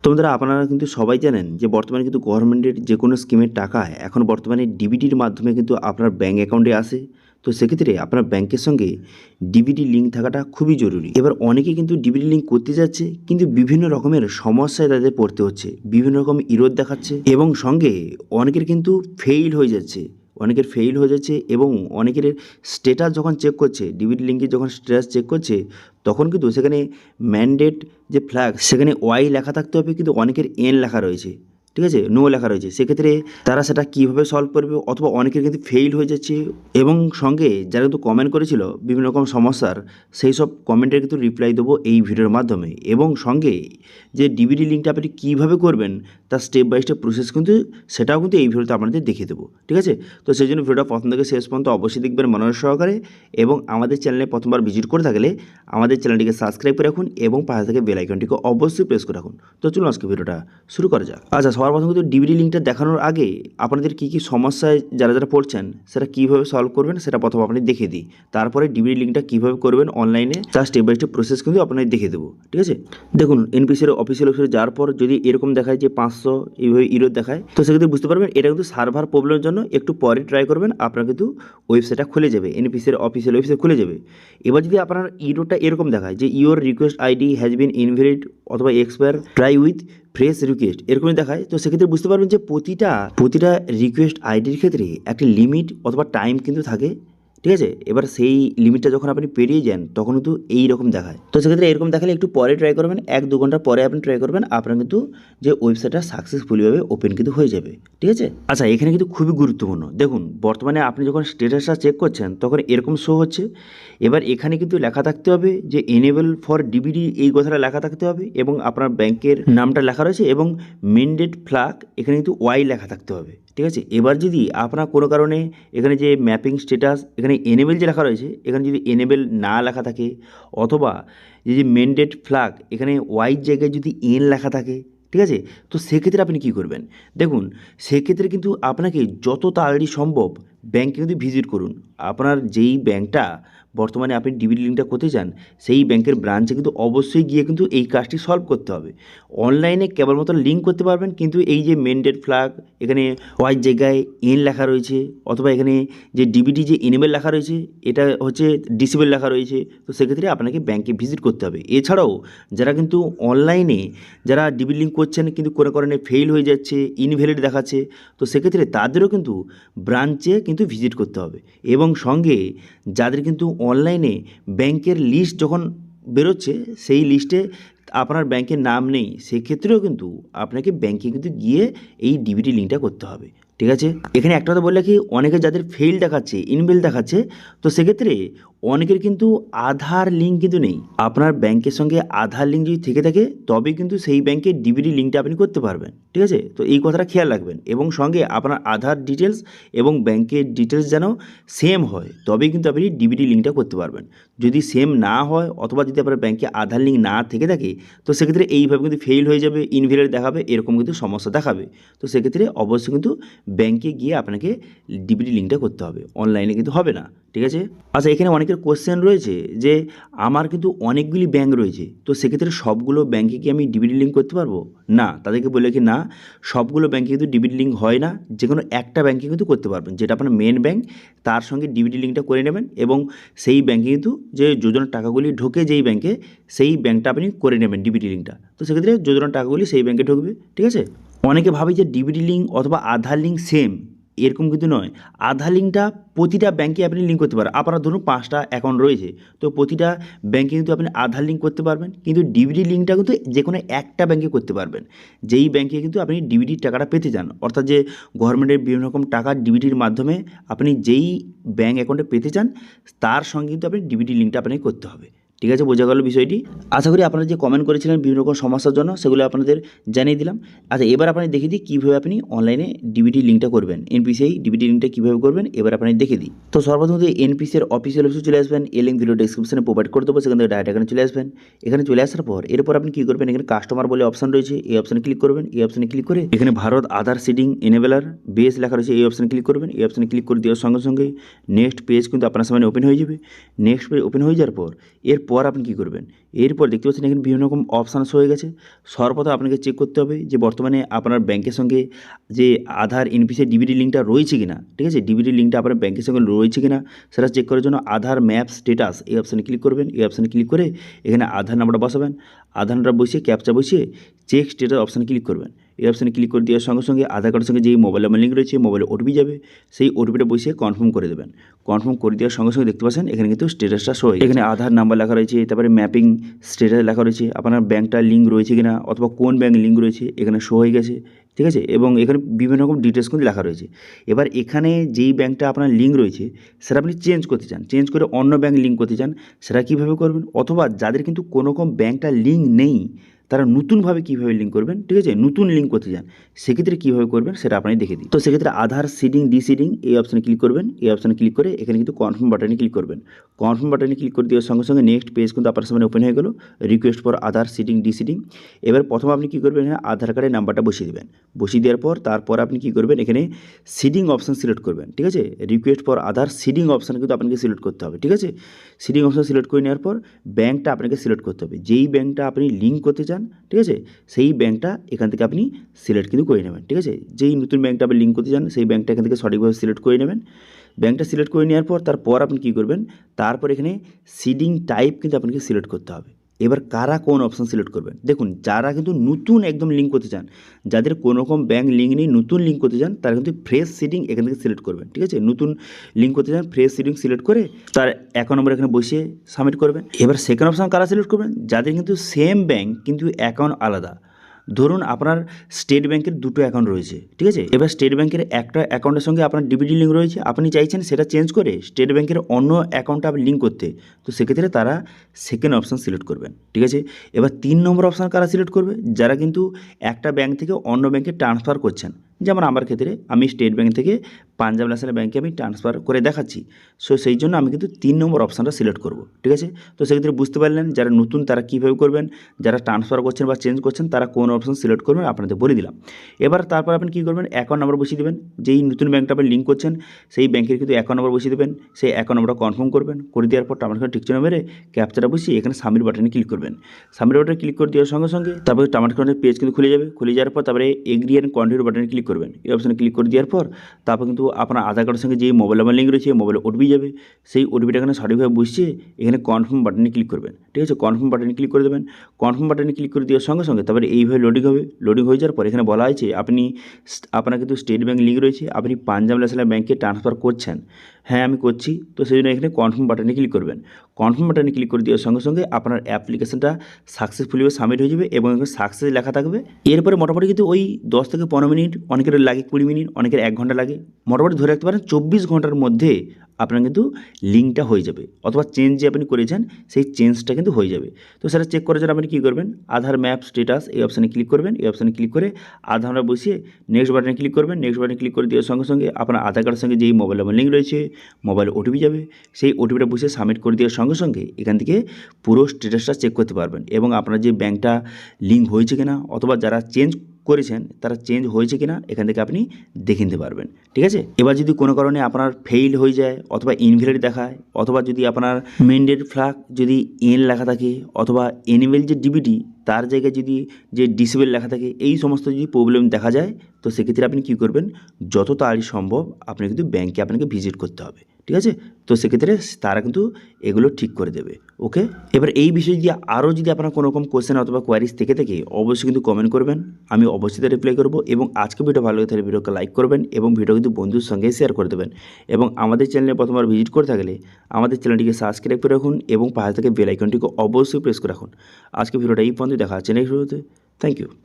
তো বন্ধুরা, আপনারা কিন্তু সবাই জানেন যে বর্তমানে কিন্তু গভর্নমেন্টের যে কোনো স্কিমের টাকা এখন বর্তমানে ডিবিটির মাধ্যমে কিন্তু আপনার ব্যাঙ্ক অ্যাকাউন্টে আসে। তো সেক্ষেত্রে আপনার ব্যাংকের সঙ্গে ডিবিটি লিঙ্ক থাকাটা খুবই জরুরি। এবার অনেকে কিন্তু ডিবিটি লিঙ্ক করতে যাচ্ছে, কিন্তু বিভিন্ন রকমের সমস্যায় তাদের পড়তে হচ্ছে, বিভিন্ন রকম ইরোধ দেখাচ্ছে এবং সঙ্গে অনেকের কিন্তু ফেইল হয়ে যাচ্ছে। এবং অনেকের স্ট্যাটাস যখন চেক করছে, ডিবিটি লিঙ্কের যখন স্ট্যাটাস চেক করছে, তখন কিন্তু সেখানে ম্যান্ডেট যে ফ্ল্যাগ সেখানে ওয়াই লেখা থাকতে হবে, কিন্তু অনেকের এন লেখা রয়েছে, ঠিক আছে, নো লেখা রয়েছে। সেক্ষেত্রে তারা সেটা কীভাবে সলভ করবে, অথবা অনেকের কিন্তু ফেইল হয়ে যাচ্ছে। এবং সঙ্গে যারা কিন্তু কমেন্ট করেছিল বিভিন্ন রকম সমস্যার, সেই সব কমেন্টের কিন্তু রিপ্লাই দেবো এই ভিডিওর মাধ্যমে। এবং সঙ্গে যে ডিবিটি লিঙ্কটা আপনি কীভাবে করবেন তার স্টেপ বাই স্টেপ প্রসেস কিন্তু সেটাও কিন্তু এই ভিডিওতে আপনাদের দেখিয়ে দেবো, ঠিক আছে। তো সেই জন্য ভিডিওটা প্রথম থেকে শেষ পর্যন্ত অবশ্যই দেখবেন মনোযোগ সহকারে। এবং আমাদের চ্যানেলে প্রথমবার ভিজিট করে থাকলে আমাদের চ্যানেলটিকে সাবস্ক্রাইব করে রাখুন এবং পাশে থেকে বেল আইকনটিকে অবশ্যই প্রেস করে রাখুন। তো চলুন আজকে ভিডিওটা শুরু করা যাক। আচ্ছা, সবার প্রথম কিন্তু ডিবিটি লিঙ্কটা দেখানোর আগে আপনাদের কী কী সমস্যায় যারা পড়ছেন সেটা কীভাবে সলভ করবেন সেটা প্রথম আপনি দেখিয়ে দিই। তারপরে ডিবিটি লিঙ্কটা কীভাবে করবেন অনলাইনে তার স্টেপ বাই স্টেপ প্রসেস কিন্তু আপনাদের দেখিয়ে দেবো, ঠিক আছে। দেখুন, এনপিসির অফিসিয়াল ওয়েবসাইটে যাওয়ার পর যদি এরকম দেখায় যে 500 এইভাবে ইরোড দেখায়, তো সেক্ষেত্রে বুঝতে পারবেন এটা কিন্তু সার্ভার প্রবলেমের জন্য। একটু পরে ট্রাই করবেন, আপনার কিন্তু ওয়েবসাইটটা খুলে যাবে, এনপিসির অফিসিয়াল ওয়েবসাইট খুলে যাবে। এবার যদি আপনার ইরোডটা এরকম দেখায় যে your request ID has been invalid অথবা expire, try with fresh request এরকমই দেখায়, তো সেক্ষেত্রে বুঝতে পারবেন যে প্রতিটা রিকোয়েস্ট আইডির ক্ষেত্রে একটা লিমিট অথবা টাইম কিন্তু থাকে, ঠিক আছে। এবার সেই লিমিটটা যখন আপনি পেরিয়ে যান তখন কিন্তু এইরকম দেখায়। তো সেক্ষেত্রে এরকম দেখালে একটু পরে ট্রাই করবেন, 1-2 ঘন্টা পরে আপনি ট্রাই করবেন, আপনার কিন্তু যে ওয়েবসাইটটা সাকসেসফুলিভাবে ওপেন কিন্তু হয়ে যাবে, ঠিক আছে। আচ্ছা, এখানে কিন্তু খুবই গুরুত্বপূর্ণ। দেখুন, বর্তমানে আপনি যখন স্ট্যাটাসটা চেক করছেন তখন এরকম শো হচ্ছে। এবার এখানে কিন্তু লেখা থাকতে হবে যে এনেবল ফর ডিবিডি, এই কথাটা লেখা থাকতে হবে এবং আপনার ব্যাংকের নামটা লেখা রয়েছে এবং ম্যান্ডেট ফ্ল্যাগ এখানে কিন্তু ওয়াই লেখা থাকতে হবে, ঠিক আছে। এবার যদি আপনার কোনো কারণে এখানে যে ম্যাপিং স্ট্যাটাস এখানে এনেবেল যে লেখা রয়েছে, এখানে যদি এনেবেল না লেখা থাকে, অথবা যে ম্যান্ডেট ফ্ল্যাগ এখানে ওয়াই জায়গায় যদি এন লেখা থাকে, ঠিক আছে, তো সেক্ষেত্রে আপনি কী করবেন। দেখুন, সেক্ষেত্রে কিন্তু আপনাকে যত তাড়াতাড়ি সম্ভব ব্যাংকে কিন্তু ভিজিট করুন। আপনার যেই ব্যাংকটা বর্তমানে আপনি ডিবিটি লিঙ্কটা করতে চান সেই ব্যাংকের ব্রাঞ্চে কিন্তু অবশ্যই গিয়ে কিন্তু এই কাজটি সলভ করতে হবে। অনলাইনে কেবলমাত্র লিঙ্ক করতে পারবেন, কিন্তু এই যে ম্যান্ডেট ফ্ল্যাগ এখানে ওয়াই জায়গায় এন লেখা রয়েছে, অথবা এখানে যে ডিবিটি যে এনেবেল লেখা রয়েছে এটা হচ্ছে ডিসেবল লেখা রয়েছে, তো সেক্ষেত্রে আপনাকে ব্যাংকে ভিজিট করতে হবে। এছাড়াও যারা কিন্তু অনলাইনে যারা ডিবিটি লিঙ্ক করছেন কিন্তু কোনো কারণে ফেল হয়ে যাচ্ছে, ইনভ্যালিড দেখাচ্ছে, তো সেক্ষেত্রে তাদেরও কিন্তু ব্রাঞ্চে কিন্তু ভিজিট করতে হবে। এবং সঙ্গে যাদের কিন্তু অনলাইনে ব্যাংকের লিস্ট যখন বেরোচ্ছে সেই লিস্টে আপনার ব্যাংকের নাম নেই, সেক্ষেত্রেও কিন্তু আপনাকে ব্যাংকে কিন্তু গিয়ে এই ডিবিটি লিঙ্কটা করতে হবে, ঠিক আছে। এখানে একটা কথা বললে কি, অনেকে যাদের ফেল দেখাচ্ছে, ইনভ্যালিড দেখাচ্ছে, তো সেক্ষেত্রে অনেকের কিন্তু আধার লিঙ্ক কিন্তু নেই। আপনার ব্যাংকের সঙ্গে আধার লিঙ্ক যদি থেকে থাকে তবে কিন্তু সেই ব্যাংকের ডিবিটি লিঙ্কটা আপনি করতে পারবেন, ঠিক আছে। তো এই কথাটা খেয়াল রাখবেন। এবং সঙ্গে আপনার আধার ডিটেলস এবং ব্যাংকের ডিটেলস যেন সেম হয়, তবেই কিন্তু আপনি ডিবিটি লিঙ্কটা করতে পারবেন। যদি সেম না হয় অথবা যদি আপনার ব্যাংকে আধার লিঙ্ক না থেকে থাকে, তো সেক্ষেত্রে এইভাবে কিন্তু ফেল হয়ে যাবে, ইনভ্যালিড দেখাবে, এরকম কিন্তু সমস্যা দেখাবে। তো সেক্ষেত্রে অবশ্যই কিন্তু ব্যাংকে গিয়ে আপনাকে ডিবিটি লিঙ্কটা করতে হবে, অনলাইনে কিন্তু হবে না, ঠিক আছে। আচ্ছা, এখানে অনেকের কোশ্চেন রয়েছে যে আমার কিন্তু অনেকগুলি ব্যাংক রয়েছে, তো সেক্ষেত্রে সবগুলো ব্যাংকে কি আমি ডিবিটি লিঙ্ক করতে পারবো? না, তাদেরকে বলে কি না, সবগুলো ব্যাংকে কিন্তু ডিবিটি লিঙ্ক হয় না। যে কোনো একটা ব্যাংকে কিন্তু করতে পারবেন, যেটা আপনার মেন ব্যাংক, তার সঙ্গে ডিবিটি লিঙ্কটা করে নেবেন এবং সেই ব্যাংকে কিন্তু যে যোজনার টাকাগুলি ঢোকে যেই ব্যাংকে, সেই ব্যাংকটা আপনি করে নেবেন ডিবিটি লিঙ্কটা। তো সেক্ষেত্রে যোজনার টাকাগুলি সেই ব্যাংকে ঢুকবে, ঠিক আছে। অনেকে ভাবে যে ডিবিটি লিঙ্ক অথবা আধার লিঙ্ক সেম, এরকম কিন্তু নয়। আধার লিঙ্কটা প্রতিটা ব্যাংকে আপনি লিঙ্ক করতে পারেন। আপনার ধরুন 5টা অ্যাকাউন্ট রয়েছে, তো প্রতিটা ব্যাংকে কিন্তু আপনি আধার লিঙ্ক করতে পারবেন, কিন্তু ডিবিটি লিঙ্কটা কিন্তু যে কোনো একটা ব্যাংকে করতে পারবেন, যেই ব্যাংকে কিন্তু আপনি ডিবিটির টাকাটা পেতে চান। অর্থাৎ যে গভর্নমেন্টের বিভিন্ন রকম টাকা ডিবিটির মাধ্যমে আপনি যেই ব্যাংক অ্যাকাউন্টে পেতে চান তার সঙ্গে কিন্তু আপনি ডিবিটি লিঙ্কটা আপনাকে করতে হবে, ঠিক আছে। বোঝা গেল বিষয়টি। আশা করি আপনারা যে কমেন্ট করেছিলেন বিভিন্ন রকম সমস্যার জন্য সেগুলো আপনাদের জানিয়ে দিলাম। আচ্ছা, এবার আপনি দেখিয়ে দিই কীভাবে আপনি অনলাইনে ডিবিটি লিঙ্কটা করবেন, এনপিসিআই ডিবিটি লিঙ্কটা কীভাবে করবেন এবার আপনি দেখিয়ে দিই। তো সর্বপ্রথম এনপিসির অফিসিয়াল ওয়েবসাইটে চলে আসবেন, এই লিঙ্ক ভিডিও ডেসক্রিপশনে প্রোভাইড করে দেবো, সেখান থেকে ডাইরেক্ট এখানে চলে আসবেন। এখানে চলে আসার পর এরপর আপনি কী করবেন, এখানে কাস্টমার বলে অপশন রয়েছে, এই অপশানে ক্লিক করবেন। এই অপশানে ক্লিক করে এখানে ভারত আধার সিডিং এনেবেলার বেস লেখা রয়েছে, এই অপশানে ক্লিক করবেন। এই অপশানে ক্লিক করে দেওয়ার সঙ্গে সঙ্গে নেক্সট পেজ কিন্তু আপনার সামনে ওপেন হয়ে যাবে। নেক্সট পেজ ওপেন হয়ে যাওয়ার পর এরপর এরপর আপনি কী করবেন, এরপর দেখতে পাচ্ছেন এখানে বিভিন্ন রকম অপশানস হয়ে গেছে। সর্বপ্রথম আপনাকে চেক করতে হবে যে বর্তমানে আপনার ব্যাংকের সঙ্গে যে আধার এনপিসিআই ডিবিটি লিঙ্কটা রয়েছে কিনা, ঠিক আছে, ডিবিটি লিঙ্কটা আপনার ব্যাংকের সঙ্গে রয়েছে কিনা সেটা চেক করার জন্য আধার ম্যাপ স্ট্যাটাস এই অপশানে ক্লিক করবেন। এই অপশানে ক্লিক করে এখানে আধার নাম্বারটা বসাবেন, আধার নাম্বার বসিয়ে ক্যাপচা বসিয়ে চেক স্ট্যাটাস অপশানে ক্লিক করবেন। এই অপশানে ক্লিক করে দেওয়ার সঙ্গে সঙ্গে আধার কার্ডের সঙ্গে যেই মোবাইল নাম্বার লিঙ্ক রয়েছে মোবাইলে ওটিপি যাবে, সেই ওটিপিটা বসিয়ে কনফার্ম করে দেবেন। কনফার্ম করে দেওয়ার সঙ্গে সঙ্গে দেখতে পাচ্ছেন এখানে কিন্তু স্ট্যাটাসটা শো হয়ে গেছে। এখানে আধার নাম্বার লেখা রয়েছে, তারপরে ম্যাপিং স্ট্যাটাস লেখা রয়েছে, আপনার ব্যাংকটা লিঙ্ক রয়েছে কিনা অথবা কোন ব্যাংক লিঙ্ক রয়েছে এখানে শো হয়ে গেছে, ঠিক আছে, এবং এখানে বিভিন্ন রকম ডিটেলস কিন্তু লেখা রয়েছে। এবার এখানে যেই ব্যাংকটা আপনার লিঙ্ক রয়েছে সেটা আপনি চেঞ্জ করতে চান, চেঞ্জ করে অন্য ব্যাংক লিঙ্ক করতে চান, সেটা কীভাবে করবেন, অথবা যাদের কিন্তু কোনো রকম ব্যাংকটা লিঙ্ক নেই তারা নতুনভাবে কীভাবে লিঙ্ক করবেন, ঠিক আছে, নতুন লিঙ্ক করতে চান সেক্ষেত্রে কীভাবে করবেন সেটা আপনাকে দেখে দিই। তো সেক্ষেত্রে আধার সিডিং ডিসিডিং এই অপশানে ক্লিক করবেন। এই অপশানে ক্লিক করে এখানে কিন্তু কনফার্ম বাটনে ক্লিক করবেন। কনফার্ম বাটনে ক্লিক করে দেওয়ার সঙ্গে সঙ্গে নেক্সট পেজ কিন্তু আপনার সামনে ওপেন হয়ে গেল, রিকোয়েস্ট ফর আধার সিডিং ডিসিডিং। এবার প্রথম আপনি কী করবেন, এখানে আধার কার্ডের নাম্বারটা বসিয়ে দেবেন। বসিয়ে দেওয়ার পর তারপর আপনি কী করবেন, এখানে সিডিং অপশান সিলেক্ট করবেন, ঠিক আছে, request for Aadhaar seeding option কিন্তু আপনাকে সিলেক্ট করতে হবে, ঠিক আছে। সিডিং অপশান সিলেক্ট করে নেওয়ার পর ব্যাংকটা আপনাকে সিলেক্ট করতে হবে, যেই ব্যাংকটা আপনি লিঙ্ক করতে চান, ঠিক আছে, সেই ব্যাংকটা এখান থেকে আপনি সিলেক্ট কিন্তু করে নেবেন, ঠিক আছে। যেই নতুন ব্যাংকটা আপনি লিঙ্ক করতে চান সেই ব্যাংকটা এখান থেকে সঠিকভাবে সিলেক্ট করে নেবেন। ব্যাংকটা সিলেক্ট করে নেওয়ার পর তারপর আপনি কী করবেন, তারপর এখানে সিডিং টাইপ কিন্তু আপনাকে সিলেক্ট করতে হবে। এবার কারা কোন অপশান সিলেক্ট করবেন, দেখুন যারা কিন্তু নতুন একদম লিঙ্ক করতে চান, যাদের কোনো রকম ব্যাংক লিঙ্ক নেই নতুন লিঙ্ক করতে চান তারা কিন্তু ফ্রেশ সিডিং এখান থেকে সিলেক্ট করবেন, ঠিক আছে, নতুন লিঙ্ক করতে চান ফ্রেশ সিডিং সিলেক্ট করে তার অ্যাকাউন্ট নম্বর এখানে বসিয়ে সাবমিট করবেন। এবার সেকেন্ড অপশান কারা সিলেক্ট করবেন, যাদের কিন্তু সেম ব্যাংক কিন্তু অ্যাকাউন্ট আলাদা, ধরুন আপনার স্টেট ব্যাংকের দুটো অ্যাকাউন্ট রয়েছে, ঠিক আছে, এবার স্টেট ব্যাংকের একটা অ্যাকাউন্টের সঙ্গে আপনার ডিবিটি লিঙ্ক রয়েছে, আপনি চাইছেন সেটা চেঞ্জ করে স্টেট ব্যাংকের অন্য অ্যাকাউন্টে আপনি লিঙ্ক করতে, তো সেক্ষেত্রে তারা সেকেন্ড অপশান সিলেক্ট করবেন, ঠিক আছে। এবার 3 নম্বর অপশান কারা সিলেক্ট করবে, যারা কিন্তু একটা ব্যাংক থেকে অন্য ব্যাংকে ট্রান্সফার করছেন, যেমন আমার ক্ষেত্রে আমি স্টেট ব্যাংক থেকে পাঞ্জাব ন্যাশনাল ব্যাংকে আমি ট্রান্সফার করে দেখাচ্ছি, সো সেই জন্য আমি কিন্তু 3 নম্বর অপশানটা সিলেক্ট করব, ঠিক আছে। তো সেক্ষেত্রে বুঝতে পারলেন যারা নতুন তারা কীভাবে করবেন, যারা ট্রান্সফার করছেন বা চেঞ্জ করছেন তারা কোন অপশান সিলেক্ট করবেন আপনাদের বলে দিলাম। এবার তারপর আপনি কী করবেন, অ্যাকাউন্ট নাম্বার বসিয়ে দেবেন, যেই নতুন ব্যাংকটা আপনি লিঙ্ক করছেন সেই ব্যাংকের কিন্তু অ্যাকাউন্ট নাম্বার বসিয়ে দেবেন, সেই অ্যাকাউন্ট নাম্বারটা কনফার্ম করবেন, করে দেওয়ার পর টামার ঠিক চিহ্ন মেরে ক্যাপচাটা বসিয়ে এখানে সাবমিট বাটনে ক্লিক করবেন। সাবমিট বাটনে ক্লিক করে দেওয়ার সঙ্গে সঙ্গে তারপরে টামার পেজ কিন্তু খুলে যাবে, খুলে যাওয়ার পর তারপরে এগ্রি অ্যান্ড কন্টিনিউ বাটনে ক্লিক করবেন। এই অপশানে ক্লিক করে দেওয়ার পর তারপর কিন্তু আপনার আধার কার্ডের সঙ্গে যে মোবাইল নাম্বার লিঙ্ক রয়েছে মোবাইলে ওটিপি যাবে, সেই ওটিপিটা এখানে সঠিকভাবে বসিয়ে এখানে কনফার্ম বাটনে ক্লিক করবেন, ঠিক আছে, কনফার্ম বাটনে ক্লিক করে দেবেন। কনফার্ম বাটনে ক্লিক করে দেওয়ার সঙ্গে সঙ্গে তারপরে এইভাবে লোডিং হবে, লোডিং হয়ে যাওয়ার পর এখানে বলা হয়েছে আপনার কিন্তু স্টেট ব্যাংক লিঙ্ক রয়েছে, আপনি পাঞ্জাব ন্যাশনাল ব্যাংকে ট্রান্সফার করছেন, হ্যাঁ আমি করছি, তো সেই জন্য এখানে কনফার্ম বাটনে ক্লিক করবেন। কনফার্ম বাটনে ক্লিক করে দেওয়ার সঙ্গে সঙ্গে আপনার অ্যাপ্লিকেশনটা সাকসেসফুলি সাবমিট হয়ে যাবে এবং এখানে সাকসেস লেখা থাকবে। এরপরে মোটামুটি কিন্তু ওই 10 থেকে 15 মিনিট, অনেকের লাগে 20 মিনিট, অনেকের 1 ঘন্টা লাগে, মোটামুটি ধরে রাখতে পারেন 24 ঘন্টার মধ্যে আপনার কিন্তু লিঙ্কটা হয়ে যাবে, অথবা চেঞ্জ যে আপনি করেছেন সেই চেঞ্জটা কিন্তু হয়ে যাবে। তো সেটা চেক করার জন্য আপনি কী করবেন, আধার ম্যাপ স্ট্যাটাস এই অপশানে ক্লিক করবেন। এই অপশানে ক্লিক করে আধার নাম্বার বসিয়ে নেক্সট বাটনে ক্লিক করবেন। নেক্সট বাটনে ক্লিক করে দেওয়ার সঙ্গে সঙ্গে আপনার আধার কার্ডের সঙ্গে যেই মোবাইল নাম্বার লিঙ্ক রয়েছে মোবাইল ওটিপি যাবে, সেই ওটিপিটা বসিয়ে সাবমিট করে দেওয়ার সঙ্গে সঙ্গে এখান থেকে পুরো স্ট্যাটাসটা চেক করতে পারবেন এবং আপনার যে ব্যাংকটা লিঙ্ক হয়েছে কিনা অথবা যারা চেঞ্জ করেছেন তারা চেঞ্জ হয়েছে কিনা এখান থেকে আপনি দেখে নিতে পারবেন, ঠিক আছে। এবার যদি কোনো কারণে আপনার ফেইল হয়ে যায় অথবা ইনভ্যালিড দেখায়, অথবা যদি আপনার মেন্ডেড ফ্ল্যাগ যদি এন লেখা থাকে, অথবা এনিমেল যে ডিবিটি তার জায়গায় যদি যে ডিসেবল লেখা থাকে, এই সমস্ত যদি প্রবলেম দেখা যায় তো সেক্ষেত্রে আপনি কী করবেন, যত তাড়াতাড়ি সম্ভব আপনি কিন্তু ব্যাংকে আপনাকে ভিজিট করতে হবে, ঠিক আছে। তো সেক্ষেত্রে তারা কিন্তু এগুলো ঠিক করে দেবে, ওকে। এবার এই বিষয়ে যদি আরও যদি আপনার কোনো রকম কোয়েশ্চেন অথবা কোয়ারিজ থেকে থাকে অবশ্যই কিন্তু কমেন্ট করবেন, আমি অবশ্যই তার রিপ্লাই করবো। এবং আজকে ভিডিও ভালো লাগে তাহলে ভিডিওকে লাইক করবেন এবং ভিডিও কিন্তু বন্ধুর সঙ্গে শেয়ার করে দেবেন। এবং আমাদের চ্যানেলে প্রথমবার ভিজিট করে থাকলে আমাদের চ্যানেলটিকে সাবস্ক্রাইব করে রাখুন এবং পাশে থেকে বেল আইকনটিকে অবশ্যই প্রেস করে রাখুন। আজকে ভিডিওটা এই পর্যন্ত, দেখা হচ্ছে নেক্সট ভিডিওতে। Thank you.